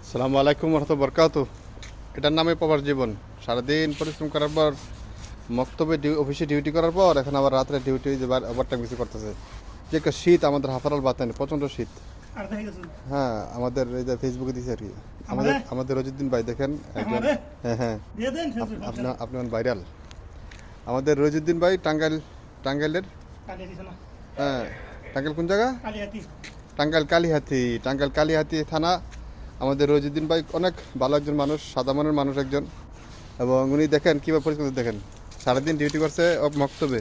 আসসালামু আলাইকুম রহমতুল্লাহি বরকাতু। এটার নামে প্রবাস জীবন। সারাদিন পরিশ্রম করার পর মক্তবে অফিসে ডিউটি করার পর এখন আবার রাত্রে ডিউটি ওভারটাইম কিছু করতেছে। যে একটা শীত আমাদের হাফারাল বাতানে প্রচণ্ড শীত। হ্যাঁ, আমাদের এই যে ফেসবুকে দিছে আর কি। আমাদের আমাদের রজিউদ্দিন ভাই দেখেন একজন। হ্যাঁ হ্যাঁ, আপনি ভাইরাল। আমাদের রজিউদ্দিন ভাই টাঙ্গাইলের। হ্যাঁ, টাঙ্গাইল কোন জায়গা? টাঙ্গাইল কালিহাতি থানা। আমাদের রজিউদ্দিন ভাই অনেক ভালো একজন মানুষ, সাদা মনের মানুষ একজন। এবং উনি দেখেন কীভাবে পরিস্থিতি দেখেন, সারাদিন ডিউটি করছে মক্তবে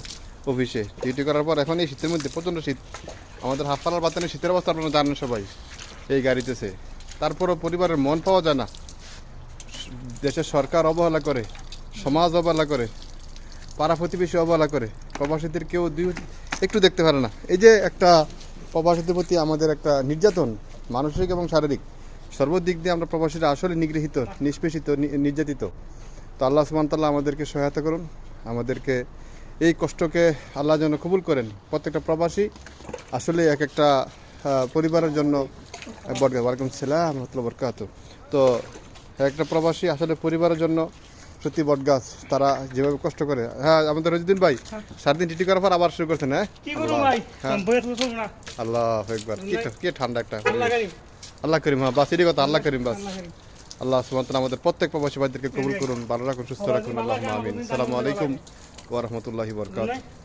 অফিসে ডিউটি করার পর এখন এই শীতের মধ্যে প্রচণ্ড শীত, আমাদের হাফপালার বাতানে শীতের অবস্থা আপনারা জানেন সবাই এই গাড়িতেছে। তারপরও পরিবারের মন পাওয়া যায় না। দেশের সরকার অবহেলা করে, সমাজ অবহেলা করে, পাড়া প্রতিবেশী অবহেলা করে, প্রবাসীদের কেউ একটু দেখতে পারে না। এই যে একটা প্রবাসীদের প্রতি আমাদের একটা নির্যাতন, মানসিক এবং শারীরিক সর্বদিক দিয়ে আমরা প্রবাসীরা আসলে নিগৃহীত, নিষ্পেষিত, নির্যাতিত। তো আল্লাহ সুবহানাহু ওয়া তাআলা আমাদেরকে সহায়তা করুন, আমাদেরকে এই কষ্টকে আল্লাহ যেন কবুল করেন। প্রত্যেকটা প্রবাসী আসলে এক একটা পরিবারের জন্য ওয়ালাইকুম সালাম রহমতুল্লাহি বরকাতু। তো একটা প্রবাসী আসলে পরিবারের জন্য সত্যি বটগাছ, তারা যেভাবে কষ্ট করে। হ্যাঁ, আমাদের রজিউদ্দিন ভাই সারাদিন ডিউটি করার পর আবার শুরু করছেন। হ্যাঁ, আল্লাহ একবার কি ঠান্ডা একটা আল্লাহ করিম। হ্যাঁ বাস, এরই কথা, আল্লাহ করিম বাস। আল্লাহ সুবহানাহু ওয়া তাআলা আমাদের প্রত্যেক প্রবাসী ভাইদেরকে কবুল করুন, ভালো রাখুন, সুস্থ রাখুন। আল্লাহুম্মা আমিন। আসসালামু আলাইকুম ওয়া রাহমাতুল্লাহি ওয়া বারাকাতুহু।